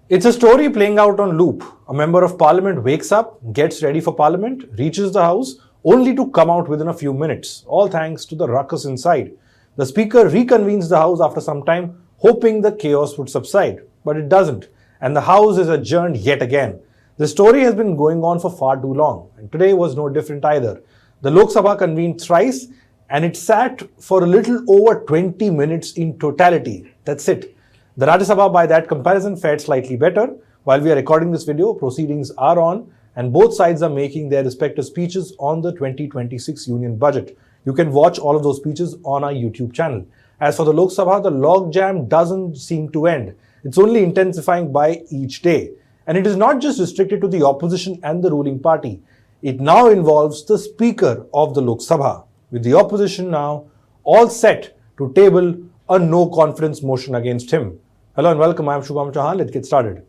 It's a story playing out on loop. A member of parliament wakes up, gets ready for parliament, reaches the house, only to come out within a few minutes, all thanks to the ruckus inside. The speaker reconvenes the house after some time, hoping the chaos would subside. But it doesn't, and the house is adjourned yet again. The story has been going on for far too long, and today was no different either. The Lok Sabha convened thrice, and it sat for a little over 20 minutes in totality. That's it. The Rajya Sabha, by that comparison, fared slightly better. While we are recording this video, proceedings are on, and both sides are making their respective speeches on the 2026 Union Budget. You can watch all of those speeches on our YouTube channel. As for the Lok Sabha, the logjam doesn't seem to end. It's only intensifying by each day. And it is not just restricted to the opposition and the ruling party. It now involves the Speaker of the Lok Sabha, with the opposition now all set to table a no-confidence motion against him. Hello and welcome, I am Shubham Chauhan. Let's get started.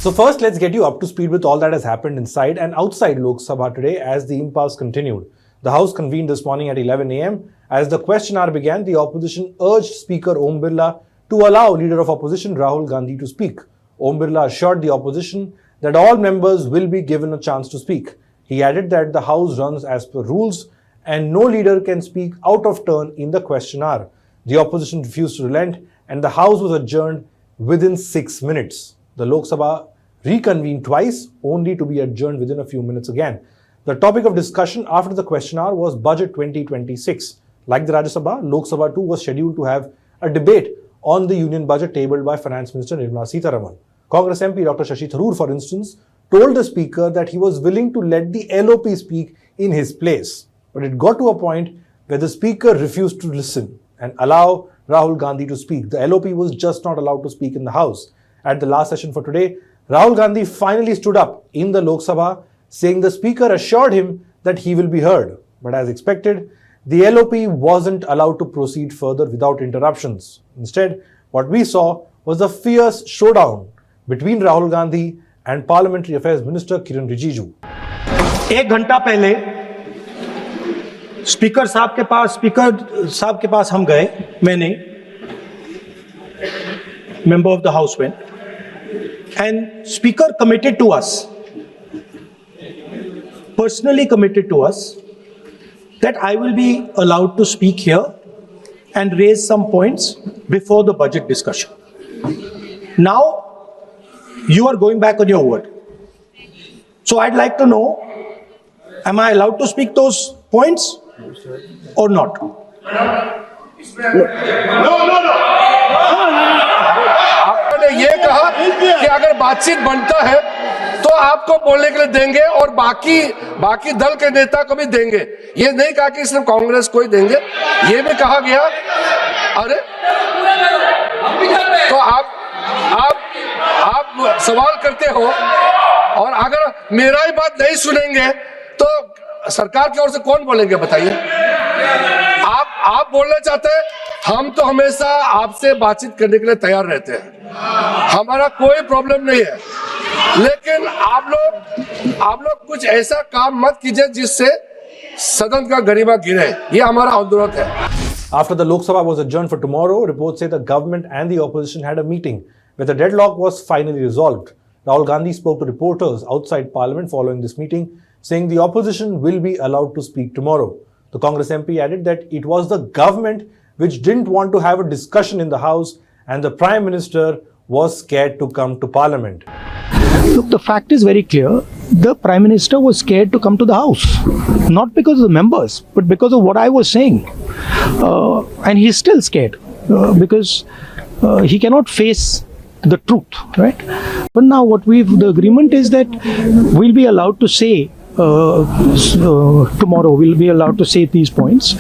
So first, let's get you up to speed with all that has happened inside and outside Lok Sabha today as the impasse continued. The House convened this morning at 11 a.m. As the question hour began, the opposition urged Speaker Om Birla to allow Leader of Opposition Rahul Gandhi to speak. Om Birla assured the opposition that all members will be given a chance to speak. He added that the House runs as per rules and no leader can speak out of turn in the question hour. The opposition refused to relent and the House was adjourned within 6 minutes. The Lok Sabha reconvened twice, only to be adjourned within a few minutes again. The topic of discussion after the question hour was Budget 2026. Like the Rajya Sabha, Lok Sabha too was scheduled to have a debate on the Union Budget tabled by Finance Minister Nirmala Sitharaman. Congress MP Dr. Shashi Tharoor, for instance, told the Speaker that he was willing to let the LOP speak in his place. But it got to a point where the Speaker refused to listen and allow Rahul Gandhi to speak. The LOP was just not allowed to speak in the House. At the last session for today, Rahul Gandhi finally stood up in the Lok Sabha, saying the Speaker assured him that he will be heard. But as expected, the LOP wasn't allowed to proceed further without interruptions. Instead, what we saw was a fierce showdown between Rahul Gandhi and Parliamentary Affairs Minister Kiran Rijiju. एक घंटा पहले speaker साहब के पास हम गए, मैंने member of the House went, and Speaker committed to us, personally committed to us, that I will be allowed to speak here and raise some points before the budget discussion. Now, you are going back on your word. So I'd like to know, am I allowed to speak those points or not? No. आपने ये कहा कि अगर बातचीत बनता है तो आपको बोलने के लिए देंगे और बाकी दल के नेता को भी देंगे। ये नहीं कहा कि सिर्फ कांग्रेस को ही देंगे, ये भी कहा गया। अरे तो आप सवाल करते हो और अगर मेरा ही बात नहीं सुनेंगे तो सरकार की ओर से कौन बोलेंगे बताइए? आप बोलना चाहते हैं, हम तो हमेशा आपसे बातचीत करने के लिए तैयार रहते हैं, हमारा कोई प्रॉब्लम नहीं है, लेकिन आप लोग कुछ ऐसा काम मत कीजिए जिससे सदन का गरिमा गिरे, ये हमारा अनुरोध है। After the Lok Sabha was adjourned for tomorrow, reports say the government and the opposition had a meeting where the deadlock was finally resolved. Rahul Gandhi spoke to reporters outside Parliament following this meeting, saying the opposition will be allowed to speak tomorrow. The Congress MP added that it was the government which didn't want to have a discussion in the House and the Prime Minister was scared to come to Parliament. Look, the fact is very clear. The Prime Minister was scared to come to the House. Not because of the members, but because of what I was saying. And he's still scared because he cannot face the truth, right? But now the agreement is that we'll be allowed to say tomorrow we'll be allowed to say these points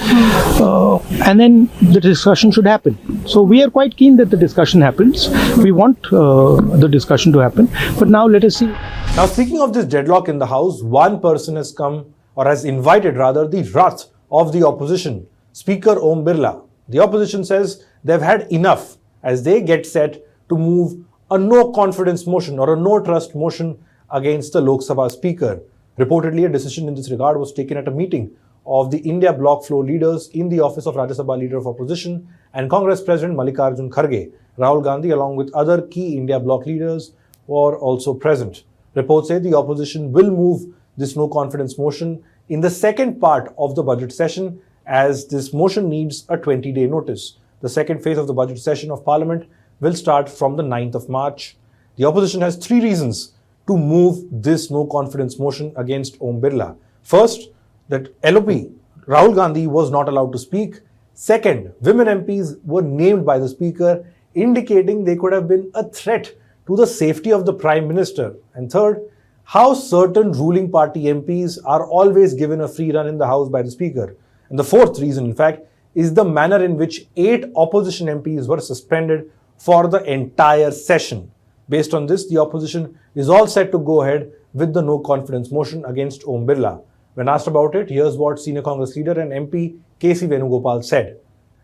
and then the discussion should happen. So we are quite keen that the discussion happens. We want the discussion to happen, but now let us see. Now, speaking of this deadlock in the House, one person has come, or has invited rather, the wrath of the opposition, Speaker Om Birla. The opposition says they've had enough as they get set to move a no confidence motion or a no trust motion against the Lok Sabha Speaker. Reportedly, a decision in this regard was taken at a meeting of the India Bloc floor leaders in the office of Rajya Sabha Leader of Opposition and Congress President Mallikarjun Kharge. Rahul Gandhi, along with other key India Bloc leaders, were also present. Reports say the opposition will move this no confidence motion in the second part of the budget session, as this motion needs a 20-day notice. The second phase of the budget session of Parliament will start from the 9th of March. The opposition has three reasons to move this no confidence motion against Om Birla. First, that LOP, Rahul Gandhi, was not allowed to speak. Second, women MPs were named by the Speaker, indicating they could have been a threat to the safety of the Prime Minister. And third, how certain ruling party MPs are always given a free run in the House by the Speaker. And the fourth reason, in fact, is the manner in which 8 opposition MPs were suspended for the entire session. Based on this, the opposition is all set to go ahead with the no confidence motion against Om Birla. When asked about it, here's what Senior Congress Leader and MP K.C. Venugopal said.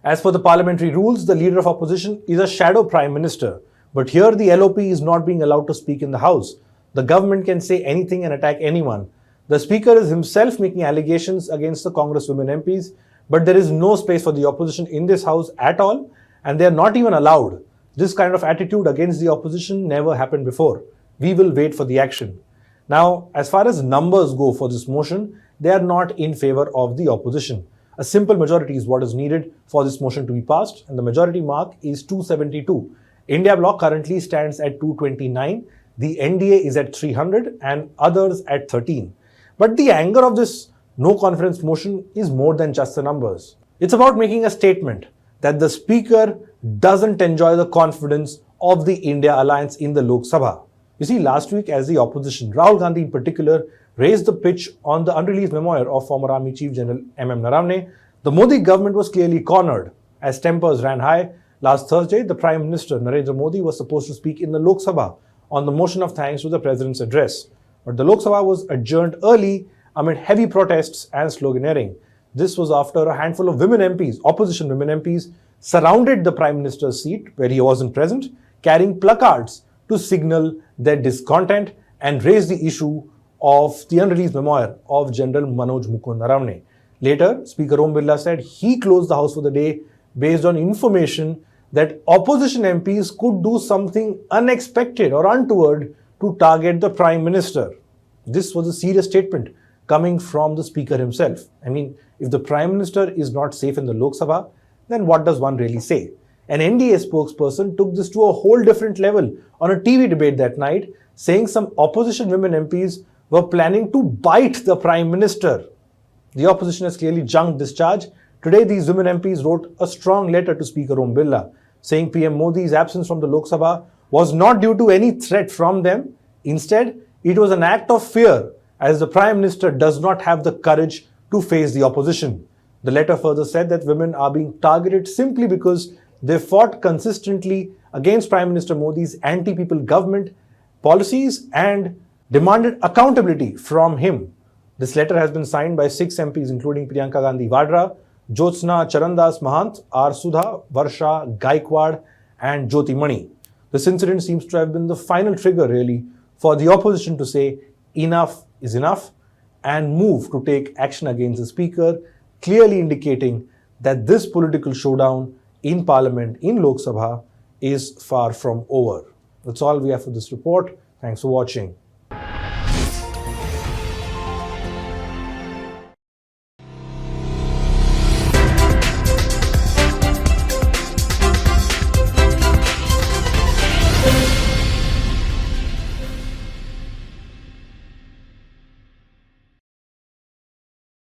As per the parliamentary rules, the Leader of Opposition is a shadow Prime Minister. But here the LOP is not being allowed to speak in the House. The government can say anything and attack anyone. The Speaker is himself making allegations against the Congress women MPs, but there is no space for the opposition in this House at all, and they are not even allowed. This kind of attitude against the opposition never happened before. We will wait for the action. Now, as far as numbers go for this motion, they are not in favor of the opposition. A simple majority is what is needed for this motion to be passed, and the majority mark is 272. India Bloc currently stands at 229, the NDA is at 300 and others at 13. But the anger of this no confidence motion is more than just the numbers. It's about making a statement that the Speaker doesn't enjoy the confidence of the India alliance in the Lok Sabha. You see, last week as the opposition, Rahul Gandhi in particular, raised the pitch on the unreleased memoir of former Army Chief General M.M. Naravne, the Modi government was clearly cornered as tempers ran high. Last Thursday, the Prime Minister Narendra Modi was supposed to speak in the Lok Sabha on the motion of thanks to the President's address. But the Lok Sabha was adjourned early amid heavy protests and sloganeering. This was after a handful of women MPs, opposition women MPs, surrounded the Prime Minister's seat where he wasn't present, carrying placards to signal their discontent and raise the issue of the unreleased memoir of General Manoj Mukund Naravne. Later, Speaker Om Birla said he closed the House for the day based on information that opposition MPs could do something unexpected or untoward to target the Prime Minister. This was a serious statement coming from the Speaker himself. I mean, if the Prime Minister is not safe in the Lok Sabha, then what does one really say? An NDA spokesperson took this to a whole different level on a TV debate that night, saying some opposition women MPs were planning to bite the Prime Minister. The opposition has clearly junked this charge. Today, these women MPs wrote a strong letter to Speaker Om Birla, saying PM Modi's absence from the Lok Sabha was not due to any threat from them. Instead, it was an act of fear, as the Prime Minister does not have the courage to face the opposition. The letter further said that women are being targeted simply because they fought consistently against Prime Minister Modi's anti-people government policies and demanded accountability from him. This letter has been signed by 6 MPs, including Priyanka Gandhi Vadra, Jyotsna Charandas Mahant, R. Sudha, Varsha, Gaikwad and Jyoti Mani. This incident seems to have been the final trigger really for the opposition to say enough is enough and move to take action against the Speaker, clearly indicating that this political showdown in Parliament, in Lok Sabha, is far from over. That's all we have for this report. Thanks for watching.